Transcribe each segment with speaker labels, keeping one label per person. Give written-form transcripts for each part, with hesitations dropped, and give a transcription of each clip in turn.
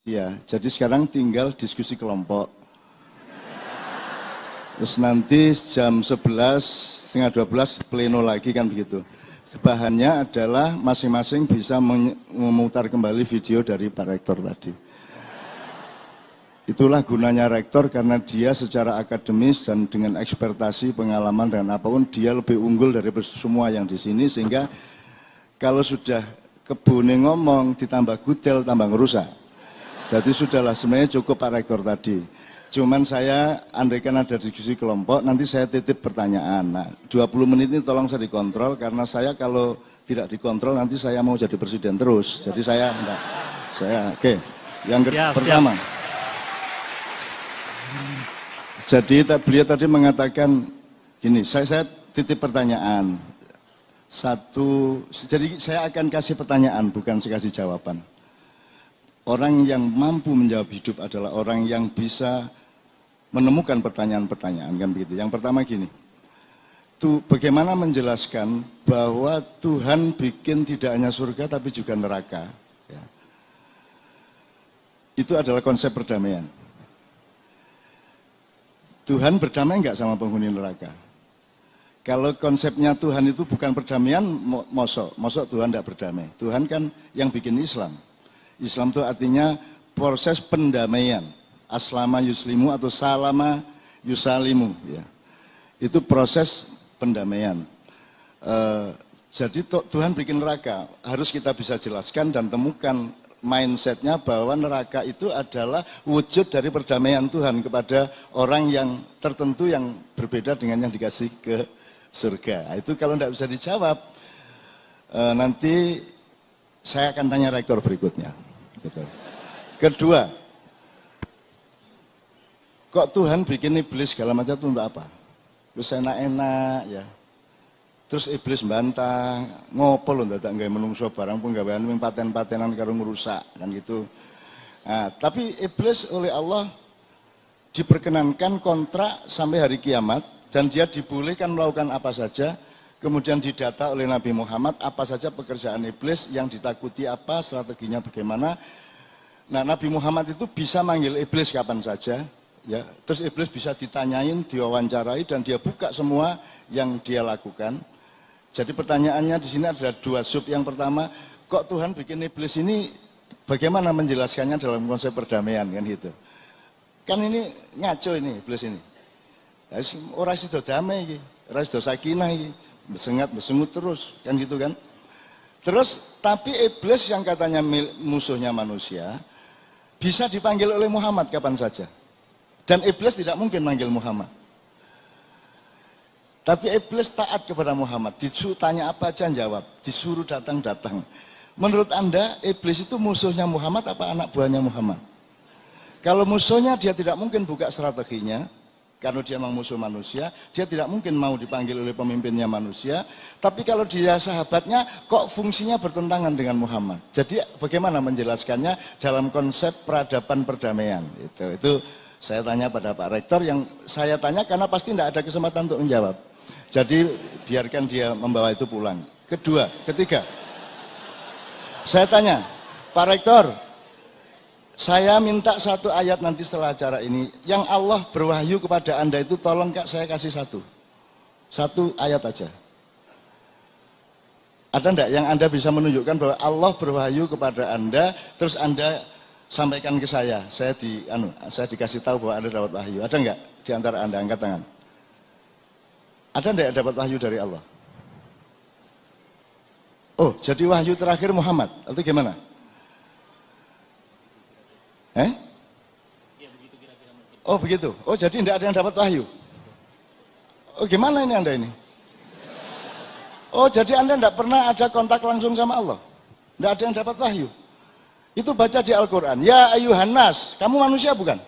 Speaker 1: Ya, jadi sekarang tinggal diskusi kelompok. Terus nanti jam 11, setengah 12 pleno lagi kan begitu. Bahannya adalah masing-masing bisa memutar kembali video dari Pak Rektor tadi. Itulah gunanya rektor karena dia secara akademis dan dengan ekspertasi, pengalaman dan apapun dia lebih unggul dari semua yang di sini sehingga kalau sudah kebune ngomong ditambah gudel tambah ngerusak. Jadi sudahlah sebenarnya cukup Pak Rektor tadi. Cuman saya andaikan ada diskusi kelompok nanti saya titip pertanyaan. Nah, 20 menit ini tolong saya dikontrol karena saya kalau tidak dikontrol nanti saya mau jadi presiden terus. Jadi saya enggak. Oke. Yang pertama. Jadi beliau tadi mengatakan gini, saya titip pertanyaan. Jadi saya akan kasih pertanyaan, bukan saya kasih jawaban. Orang yang mampu menjawab hidup adalah orang yang bisa menemukan pertanyaan-pertanyaan, kan begitu. Yang pertama gini, bagaimana menjelaskan bahwa Tuhan bikin tidak hanya surga tapi juga neraka. Ya. Itu adalah konsep perdamaian. Tuhan berdamai enggak sama penghuni neraka? Kalau konsepnya Tuhan itu bukan perdamaian, mosok Tuhan enggak berdamai. Tuhan kan yang bikin Islam. Islam itu artinya proses pendamaian. Aslama yuslimu atau salama yusalimu. Ya. Itu proses pendamaian. Jadi Tuhan bikin neraka. Harus kita bisa jelaskan dan temukan mindsetnya bahwa neraka itu adalah wujud dari perdamaian Tuhan kepada orang yang tertentu yang berbeda dengan yang dikasih ke surga. Itu kalau tidak bisa dijawab, nanti saya akan tanya rektor berikutnya. Gitu. Kedua, kok Tuhan bikin iblis segala macam itu untuk apa? Terus enak-enak ya. Terus iblis bantah, ngopo lho dadak nggawe menungso barang penggawean ming paten-patenan karo ngrusak kan gitu. Nah, tapi iblis oleh Allah diperkenankan kontrak sampai hari kiamat dan dia dibolehkan melakukan apa saja. Kemudian didata oleh Nabi Muhammad apa saja pekerjaan iblis, yang ditakuti apa, strateginya bagaimana. Nah, Nabi Muhammad itu bisa manggil iblis kapan saja, ya. Terus iblis bisa ditanyain, diwawancarai dan dia buka semua yang dia lakukan. Jadi pertanyaannya di sini ada dua sub. Yang pertama, kok Tuhan bikin iblis ini bagaimana menjelaskannya dalam konsep perdamaian kan gitu. Kan ini ngaco ini iblis ini. Ora sido damai iki, ora sido sakinah iki, besengut terus kan gitu kan. Terus tapi iblis yang katanya musuhnya manusia bisa dipanggil oleh Muhammad kapan saja. Dan iblis tidak mungkin manggil Muhammad. Tapi iblis taat kepada Muhammad, disuruh tanya apa aja jawab, disuruh datang. Menurut Anda, iblis itu musuhnya Muhammad apa anak buahnya Muhammad? Kalau musuhnya dia tidak mungkin buka strateginya, karena dia memang musuh manusia, dia tidak mungkin mau dipanggil oleh pemimpinnya manusia. Tapi kalau dia sahabatnya, kok fungsinya bertentangan dengan Muhammad? Jadi bagaimana menjelaskannya dalam konsep peradaban perdamaian? Itu saya tanya pada Pak Rektor, yang saya tanya karena pasti tidak ada kesempatan untuk menjawab. Jadi biarkan dia membawa itu pulang. Ketiga, saya tanya, Pak Rektor, saya minta satu ayat nanti setelah acara ini, yang Allah berwahyu kepada Anda itu tolong Kak saya kasih satu ayat aja. Ada enggak yang Anda bisa menunjukkan bahwa Allah berwahyu kepada Anda, terus Anda sampaikan ke saya dikasih tahu bahwa Anda dapat wahyu. Ada enggak di antara Anda? Angkat tangan. Ada enggak dapat wahyu dari Allah? Oh, jadi wahyu terakhir Muhammad, atau gimana? Oh begitu. Oh jadi tidak ada yang dapat wahyu. Oh gimana ini Anda ini? Oh jadi Anda tidak pernah ada kontak langsung sama Allah. Tidak ada yang dapat wahyu. Itu baca di Al-Quran. Ya ayuhan nas, kamu manusia bukan?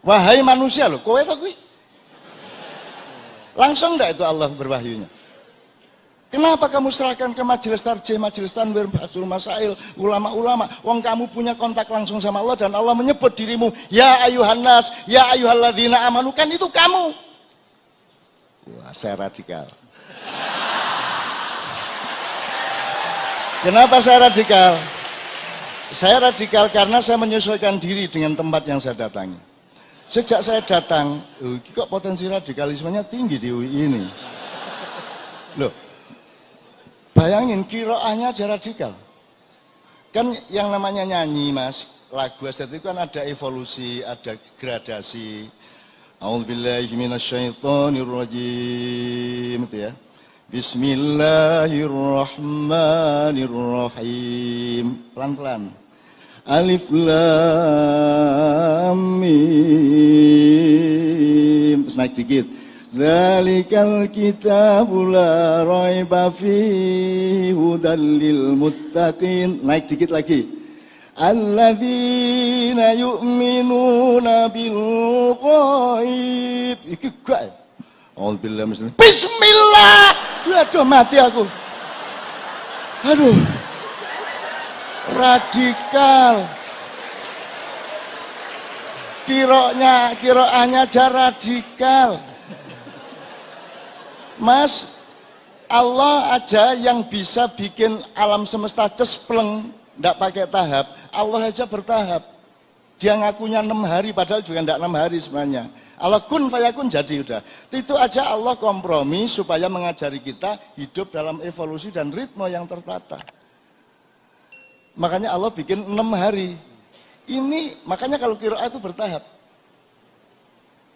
Speaker 1: Wahai manusia loh, kowe tau kuwi? Langsung enggak itu Allah berwahyunya? Kenapa kamu serahkan ke majelis tarjih, majelis tanwir, basul masail, ulama-ulama? Wong kamu punya kontak langsung sama Allah dan Allah menyebut dirimu, ya ayuhan nas, ya ayyuhalladzina amanu, kan itu kamu. Wah, saya radikal. Kenapa saya radikal? Saya radikal karena saya menyesuaikan diri dengan tempat yang saya datangi. Sejak saya datang, kok potensi radikalismenya tinggi di UI ini. Loh, bayangin kiroahnya aja radikal. Kan yang namanya nyanyi mas, lagu estetik kan ada evolusi, ada gradasi. A'udzubillahi minasyaitonirrajim itu ya. Bismillahirrahmanirrahim. Pelan-pelan. Alif lam mim. Terus naik dikit. Dzalikal kitabu la raiba fihi hudal lil muttaqin. Naik dikit lagi. Alladzina yu'minuna bil ghaib. Iki gaib. Alhamdulillah. Bismillah. Aduh mati aku. Aduh. Radikal. Kiroahnya aja radikal. Mas, Allah aja yang bisa bikin alam semesta cespleng, ndak pakai tahap. Allah aja bertahap. Dia ngakunya 6 hari, padahal juga ndak 6 hari sebenarnya. Allah kun fayakun jadi udah. Itu aja Allah kompromi supaya mengajari kita hidup dalam evolusi dan ritme yang tertata. Makanya Allah bikin 6 hari. Ini makanya kalau qiraah itu bertahap.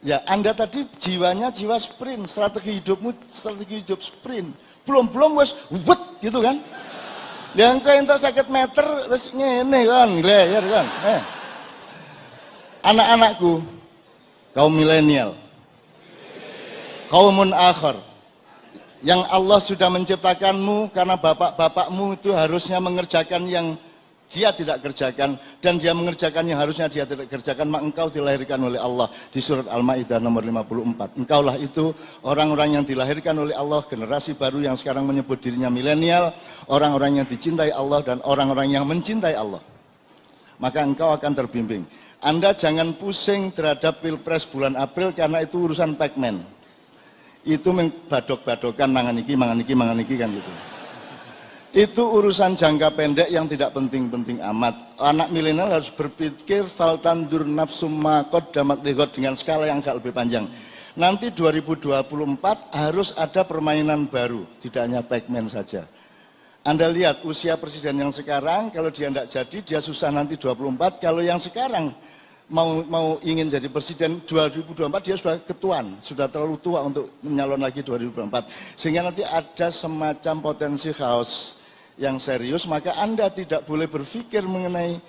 Speaker 1: Ya, Anda tadi jiwanya jiwa sprint, strategi hidupmu strategi hidup sprint. Belum wes wet gitu kan. Yang kau entuk 50 meter wes ngene kan, gleyer kan. Anak-anakku kaum milenial, kaumun akhir, yang Allah sudah menciptakanmu karena bapak-bapakmu itu harusnya mengerjakan yang dia tidak kerjakan, dan dia mengerjakan yang harusnya dia tidak kerjakan, maka engkau dilahirkan oleh Allah di surat Al-Maidah nomor 54. Engkaulah itu orang-orang yang dilahirkan oleh Allah, generasi baru yang sekarang menyebut dirinya milenial, orang-orang yang dicintai Allah dan orang-orang yang mencintai Allah. Maka engkau akan terbimbing. Anda jangan pusing terhadap Pilpres bulan April karena itu urusan Pac-Man. Itu badok-badokan mangan iki kan gitu. Itu urusan jangka pendek yang tidak penting-penting amat. Anak milenial harus berpikir faltandur nafsum ma qaddamat lighad dengan skala yang agak lebih panjang. Nanti 2024 harus ada permainan baru, tidak hanya Pac-Man saja. Anda lihat usia presiden yang sekarang, kalau dia tidak jadi, dia susah nanti 24. Kalau yang sekarang mau ingin jadi presiden 2024 dia sudah ketuaan, sudah terlalu tua untuk menyalon lagi 2024. Sehingga nanti ada semacam potensi chaos yang serius, maka Anda tidak boleh berpikir mengenai,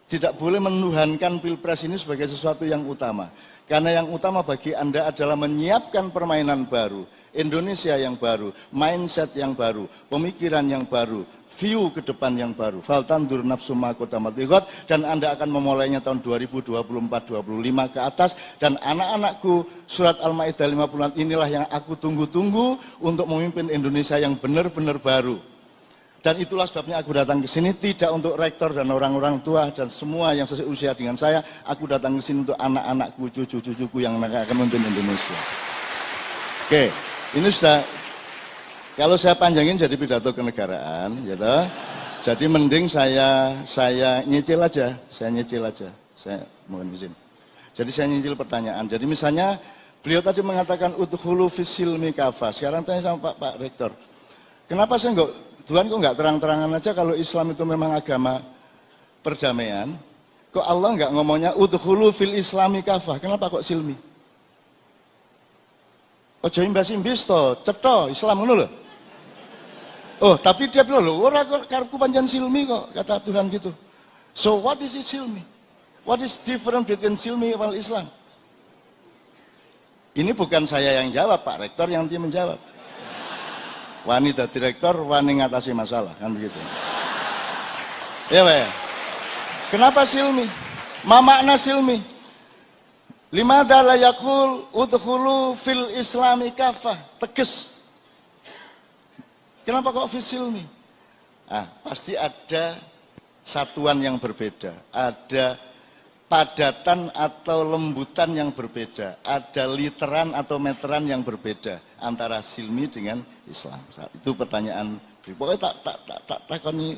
Speaker 1: tidak boleh menuhankan Pilpres ini sebagai sesuatu yang utama. Karena yang utama bagi Anda adalah menyiapkan permainan baru, Indonesia yang baru, mindset yang baru, pemikiran yang baru, view ke depan yang baru. Faltandur nafsu ma qaddamat lighad, dan Anda akan memulainya tahun 2024-25 ke atas. Dan anak-anakku, surat Al-Maidah 56 inilah yang aku tunggu-tunggu untuk memimpin Indonesia yang benar-benar baru. Dan itulah sebabnya aku datang ke sini, tidak untuk rektor dan orang-orang tua dan semua yang seusia dengan saya. Aku datang ke sini untuk anak-anakku, cucu-cucuku yang akan memimpin Indonesia. Oke, ini sudah, kalau saya panjangin jadi pidato kenegaraan, gitu. Jadi mending saya nyicil aja, saya mohon izin. Jadi saya nyicil pertanyaan. Jadi misalnya beliau tadi mengatakan udkhulu fis-silmi kafah. Sekarang tanya sama Pak Rektor, kenapa saya Tuhan kok nggak terang-terangan aja kalau Islam itu memang agama perdamaian? Kok Allah nggak ngomongnya udkhulu fil islami kafah? Kenapa kok silmi? Ojo imbas-imbis to, cetha Islam ngono lho. Oh, tapi dia bilang lho, ora kok karepku pancen silmi kok, kata Tuhan gitu. So what is it silmi? What is different between silmi wal Islam? Ini bukan saya yang jawab, Pak Rektor yang dia menjawab. Wani dadi rektor, wani ngatasi masalah, kan begitu. Ya, Pak. Kenapa silmi? Ma makna silmi? Limadza la yaqul udkhulu fil islami kafah? Tegas. Kenapa kok fil silmi? Pasti ada satuan yang berbeda, ada padatan atau lembutan yang berbeda, ada literan atau meteran yang berbeda antara silmi dengan Islam. Itu pertanyaan. Pokoknya tak takoni.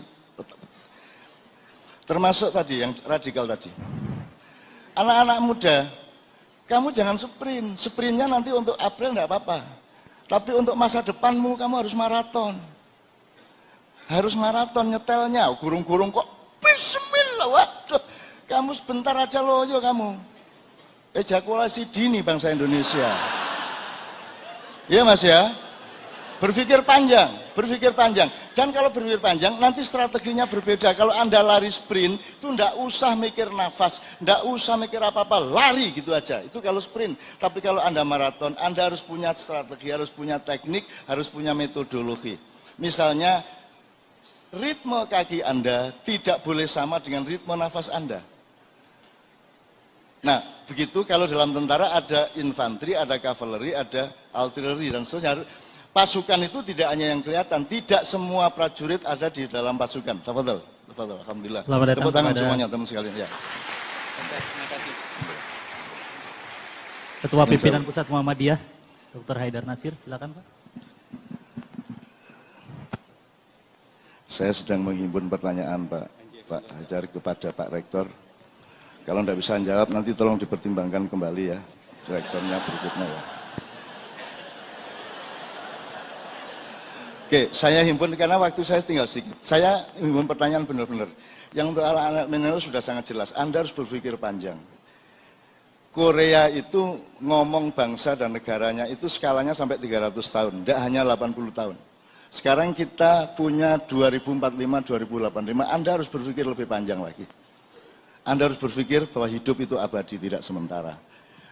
Speaker 1: Termasuk tadi, yang radikal tadi. Anak-anak muda, kamu jangan sprint. Sprintnya nanti untuk April enggak apa-apa. Tapi untuk masa depanmu, kamu harus maraton. Harus maraton nyetelnya. Gurung-gurung kok, bismillah, waduh. Kamu sebentar aja loyo kamu. Ejakulasi dini bangsa Indonesia. Iya Mas ya? Berpikir panjang, berpikir panjang. Dan kalau berpikir panjang, nanti strateginya berbeda. Kalau Anda lari sprint, itu enggak usah mikir nafas, enggak usah mikir apa-apa, lari gitu aja. Itu kalau sprint. Tapi kalau Anda maraton, Anda harus punya strategi, harus punya teknik, harus punya metodologi. Misalnya, ritme kaki Anda tidak boleh sama dengan ritme nafas Anda. Nah, begitu kalau dalam tentara ada infanteri, ada kavaleri, ada artileri, dan seterusnya. Pasukan itu tidak hanya yang kelihatan, tidak semua prajurit ada di dalam pasukan. Tafadhol, tafadhol, alhamdulillah.
Speaker 2: Selamat datang
Speaker 1: tepuk tangan
Speaker 2: kepada
Speaker 1: semuanya teman sekalian. Ya.
Speaker 2: Ketua Pimpinan Pusat Muhammadiyah, Dr. Haidar Nasir, silakan Pak.
Speaker 1: Saya sedang menghimpun pertanyaan Pak Haidar kepada Pak Rektor. Kalau tidak bisa menjawab, nanti tolong dipertimbangkan kembali ya, Rektornya berikutnya ya. Oke, saya himpun karena waktu saya tinggal sedikit. Saya himpun pertanyaan benar-benar. Yang untuk anak-anak milenial sudah sangat jelas. Anda harus berpikir panjang. Korea itu ngomong bangsa dan negaranya itu skalanya sampai 300 tahun, tidak hanya 80 tahun. Sekarang kita punya 2045-2085, Anda harus berpikir lebih panjang lagi. Anda harus berpikir bahwa hidup itu abadi, tidak sementara.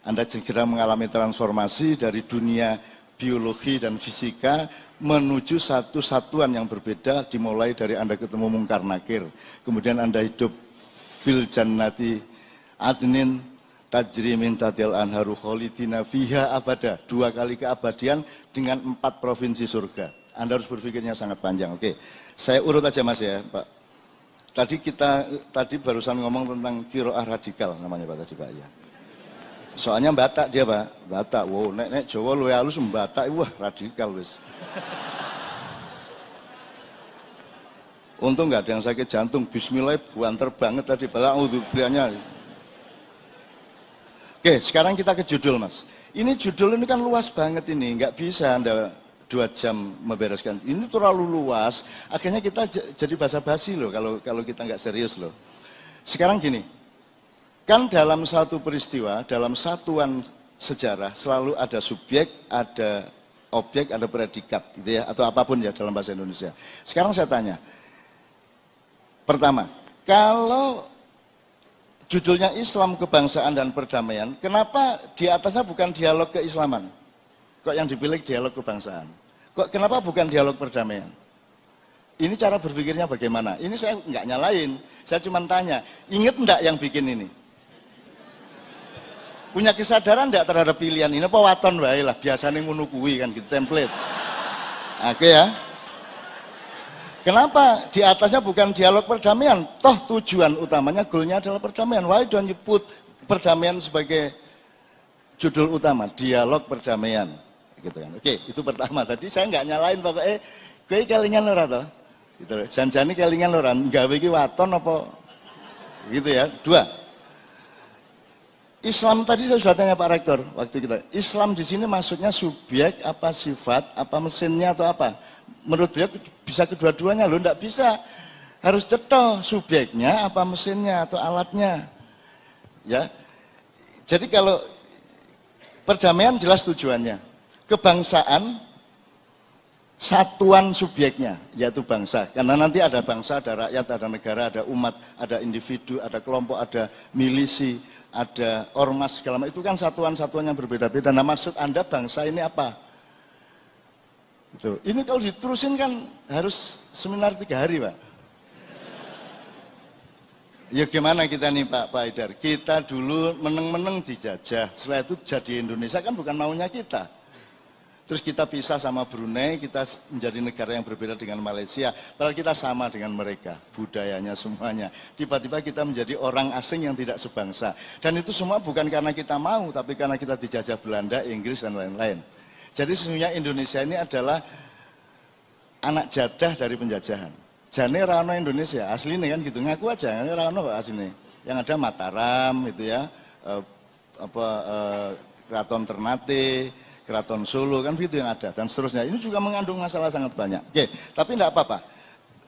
Speaker 1: Anda segera mengalami transformasi dari dunia biologi dan fisika menuju satu satuan yang berbeda, dimulai dari Anda ketemu Mungkar Nakir, kemudian Anda hidup fil jannati adnin tajri min tatil anharu kholidina fiha abada, 2 kali keabadian dengan 4 provinsi surga. Anda harus berpikirnya sangat panjang. Oke, saya urut aja Mas ya Pak. Tadi barusan ngomong tentang kiroah radikal namanya Pak tadi Pak ya. Soalnya Batak dia Pak, Batak. Wow, nek Jawa luwe halus Batak, wah radikal wis. Untung nggak ada yang sakit jantung. Bismillah buanter banget tadi balak udhubrianya. Oke, sekarang kita ke judul Mas. Ini judul ini kan luas banget ini, nggak bisa Anda 2 jam membereskan. Ini terlalu luas. Akhirnya kita jadi basa-basi loh kalau kita nggak serius loh. Sekarang gini. Kan dalam satu peristiwa, dalam satuan sejarah selalu ada subjek, ada objek, ada predikat gitu ya, atau apapun ya dalam bahasa Indonesia. Sekarang saya tanya. Pertama, kalau judulnya Islam, Kebangsaan dan Perdamaian, kenapa di atasnya bukan dialog keislaman? Kok yang dipilih dialog kebangsaan? Kenapa bukan dialog perdamaian? Ini cara berpikirnya bagaimana? Ini saya nggak nyalain, saya cuma tanya, inget enggak yang bikin ini? Punya kesadaran enggak terhadap pilihan ini? Apa waton wae lah, biasanya ngono kuwi kan gitu, template. Oke ya. Kenapa di atasnya bukan dialog perdamaian? Toh tujuan utamanya, goalnya adalah perdamaian. Why don't you put perdamaian sebagai judul utama? Dialog perdamaian. Gitu kan. Oke, itu pertama. Tadi saya nggak nyalain pokoknya, gue kelingan lho toh. Gitu. Janjane kelingan lho ra, gawe iki waton apa gitu ya. 2. Islam tadi saya sudah tanya Pak Rektor waktu kita. Islam di sini maksudnya subjek, apa sifat, apa mesinnya atau apa? Menurut beliau bisa kedua-duanya loh, enggak bisa. Harus cetha subjeknya, apa mesinnya atau alatnya. Ya. Jadi kalau perdamaian jelas tujuannya. Kebangsaan satuan subjeknya, yaitu bangsa. Karena nanti ada bangsa, ada rakyat, ada negara, ada umat, ada individu, ada kelompok, ada milisi, ada ormas, segala macam. Itu kan satuan-satuan yang berbeda-beda. Nah maksud Anda bangsa ini apa? Itu. Ini kalau diterusin kan harus seminar 3 hari Pak. Ya gimana kita nih Pak Haidar? Kita dulu meneng-meneng dijajah, setelah itu jadi Indonesia kan bukan maunya kita. Terus kita pisah sama Brunei, kita menjadi negara yang berbeda dengan Malaysia. Padahal kita sama dengan mereka, budayanya semuanya. Tiba-tiba kita menjadi orang asing yang tidak sebangsa. Dan itu semua bukan karena kita mau, tapi karena kita dijajah Belanda, Inggris, dan lain-lain. Jadi sesungguhnya Indonesia ini adalah anak jadah dari penjajahan. Jane ora ono Indonesia, asline kan gitu. Ngaku aja, ora ono kok asline. Yang ada Mataram itu ya, Keraton Ternate, Keraton Solo kan gitu yang ada dan seterusnya. Ini juga mengandung masalah sangat banyak. Oke, tapi enggak apa-apa.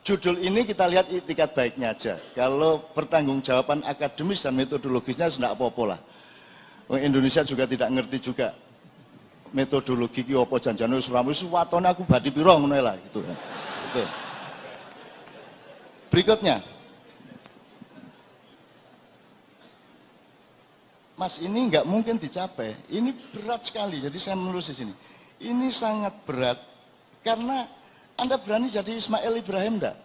Speaker 1: Judul ini kita lihat itikat baiknya aja. Kalau pertanggungjawaban akademis dan metodologisnya enggak apa-apa lah. Indonesia juga tidak ngerti juga metodologi ki apa janjane wis rampung watone aku badi pira ngono lah gitu kan. Gitu. Berikutnya, Mas, ini nggak mungkin dicapai. Ini berat sekali. Jadi saya menulis di sini. Ini sangat berat karena Anda berani jadi Ismail Ibrahim enggak?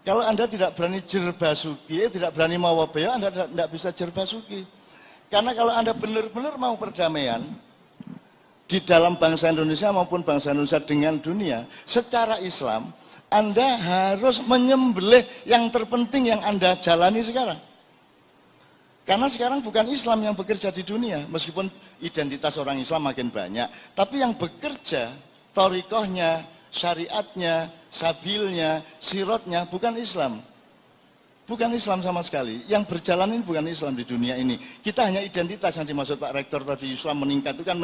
Speaker 1: Kalau Anda tidak berani jerbasuki, tidak berani mawabaya, Anda tidak bisa jerbasuki. Karena kalau Anda benar-benar mau perdamaian di dalam bangsa Indonesia maupun bangsa Indonesia dengan dunia, secara Islam, Anda harus menyembelih yang terpenting yang Anda jalani sekarang. Karena sekarang bukan Islam yang bekerja di dunia, meskipun identitas orang Islam makin banyak. Tapi yang bekerja, thorikohnya, syariatnya, sabilnya, sirotnya, bukan Islam. Bukan Islam sama sekali. Yang berjalan ini bukan Islam di dunia ini. Kita hanya identitas yang dimaksud Pak Rektor tadi, Islam meningkat itu kan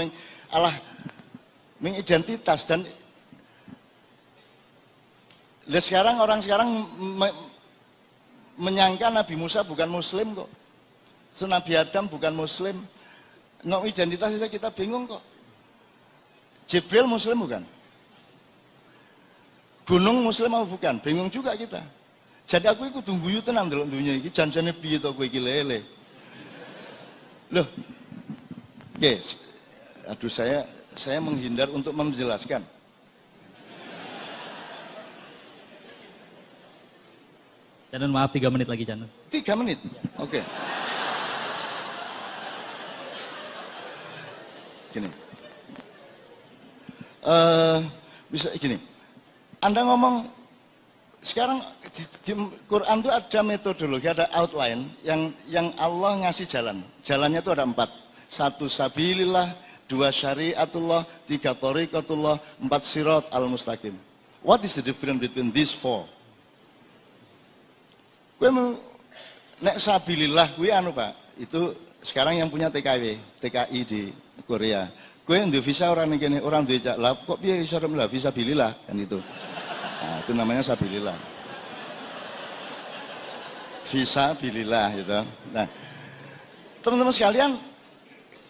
Speaker 1: mengidentitas dan sekarang orang menyangka Nabi Musa bukan Muslim kok. So, Nabi Adam bukan Muslim. Nggak identitasnya kita bingung kok. Jibril Muslim bukan? Gunung Muslim apa bukan? Bingung juga kita. Jadi aku ikut tunggu tenan dalam dunia ini. Janjane piye to kowe iki lele. Loh. Oke. Aduh saya menghindar untuk menjelaskan.
Speaker 2: Janun maaf 3 menit lagi Janun.
Speaker 1: 3 menit? Oke. Gini. Bisa gini. Anda ngomong, sekarang di Quran itu ada metodologi, ada outline yang Allah ngasih jalan. Jalannya itu ada 4. 1 sabilillah, 2 syariatullah, 3 thariqatullah, 4 sirat al-mustaqim. What is the difference between these 4? Kue nek sabilillah kue Pak, itu sekarang yang punya TKI di Korea. Kue ndek visa orang kene, orang duwe lah kok piye iso lah visa bilillah kan itu. Nah, itu namanya sabilillah. Visa bilillah gitu. Nah, teman-teman sekalian,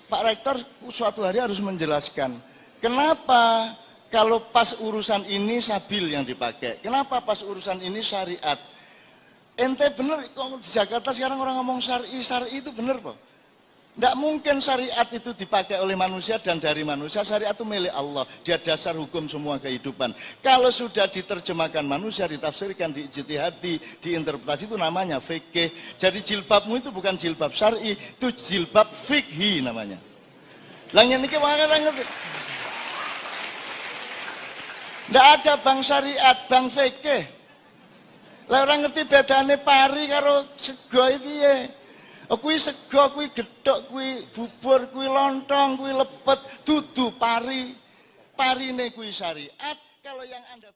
Speaker 1: Pak Rektor suatu hari harus menjelaskan kenapa kalau pas urusan ini sabil yang dipakai, kenapa pas urusan ini syariat. Ente bener, kok di Jakarta sekarang orang ngomong syari itu bener kok. Tidak mungkin syariat itu dipakai oleh manusia dan dari manusia. Syariat itu milik Allah, dia dasar hukum semua kehidupan. Kalau sudah diterjemahkan manusia, ditafsirkan, diijtihadi, diinterpretasi, itu namanya fikih. Jadi jilbabmu itu bukan jilbab syar'i, itu jilbab fikhi namanya. Langit ini orang ngerti. Tidak ada bang syariat, bang fikih. Lah orang ngerti bedane pari karo sego piye? Kuwi sego, kuwi gethuk, kuwi bubur, kuwi lontong, kuwi lepet, dudu pari. Parine kuwi syariat. Kalau yang Anda